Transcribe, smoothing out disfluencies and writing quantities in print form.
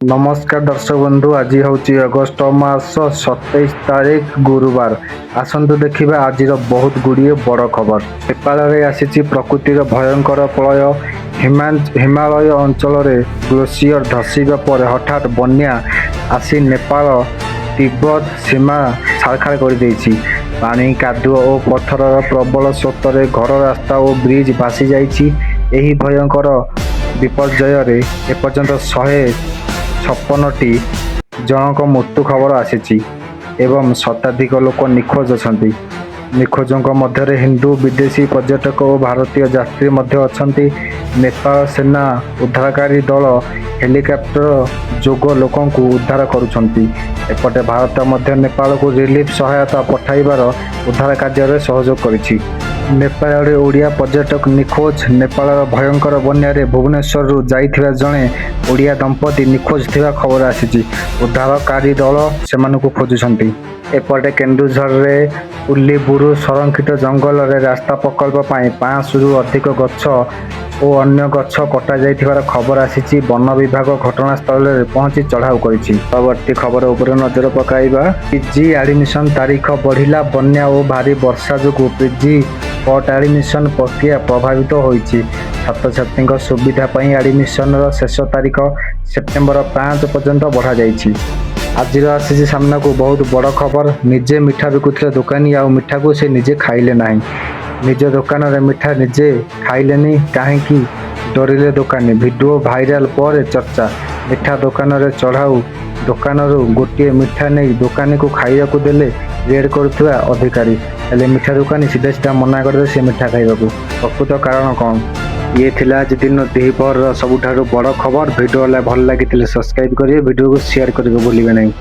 नमस्कार दर्शक बंधु, आज हूँ अगस्ट मास 27 तारीख गुरुवार। आसतु देखा आज बहुत गुड़िए बड़ खबर। नेपाल में आसी प्रकृतिर भयंकर प्रलय। हिमालय अंचल ग्लेशियर धसीबा पर हठात बन्या आसी नेपाल तिब्बत सीमा छाड़खाड़ कर पानी कादुଅ और पत्थर प्रबल स्रोत घर रास्ता और ब्रिज भासी जाइछि। एही भयंकर विपर्यय एपर्यंत 156टी जनक मृत्यु खबर आसी एवं शताधिक लोक निखोज अछंती। निखोजों मध्य हिंदू विदेशी पर्यटक और भारतीय यात्री मध्य अछंती। नेपाल सेना उद्धारकारी दल हेलिकॉप्टर जोग लोकों को उद्धार करुछंती। एपटे भारत मध्य नेपाल को रिलीफ सहायता पठाइबार उद्धार कार्य सहयोग करिछि। नेपाल ओडिया पर्यटक निखोज। नेपाल भयंकर बन्या भुवनेश्वर जाइथिबा जणे ओडिया दंपति निखोज थिबा खबर आसी। उद्धारकारी दल सेमानकु खोजुछंती। एपटे केन्दुझर रे उल्लीबुरु संरक्षित जंगल रे रास्ता प्रकल्प पाई 500 रु अधिक गछ और अन्य गछ कटा जाइथिबार खबर आसी। वन विभाग घटनास्थल में पहुंची चढ़ाऊ करिछि। परवर्ती खबर उपर नजर पकाइबा। पीजी एडमिशन तारीख बढ़िला। बन्या और भारी वर्षा जोगु पीजी पट एडमिशन प्रक्रिया प्रभावित होइछि। छात्र छात्री सुविधा पाई एडमिशन शेष तारीख सेप्टेम्बर 5 पर्यंत बढ़ा जाइछि। आज आसी सामना को बहुत बड़ खबर। निजे मिठा बिकुथिले दुकानी आ मिठा को से निजे खाइले नाही। निज दुकान रे मिठा निजे खाइलेनी काहेकि डरिले दुकानी। वीडियो भाइराल पर चर्चा। मिठा दुकान रे चढ़ाऊ दुकान गोटे मिठा नहीं दुकानी को खाइबा को देले रेड करुवा अधिकारी हेले मिठा दुकानी सीधा सीधा मना करदे से मिठा खाइबा को। प्रकृत कारण कौन? ये थिला आज दिन द्विपहर सबुठारु बड़ खबर। वीडियो भल लगी सब्सक्राइब करिए, वीडियो को शेयर करिए भूलिबे नहीं।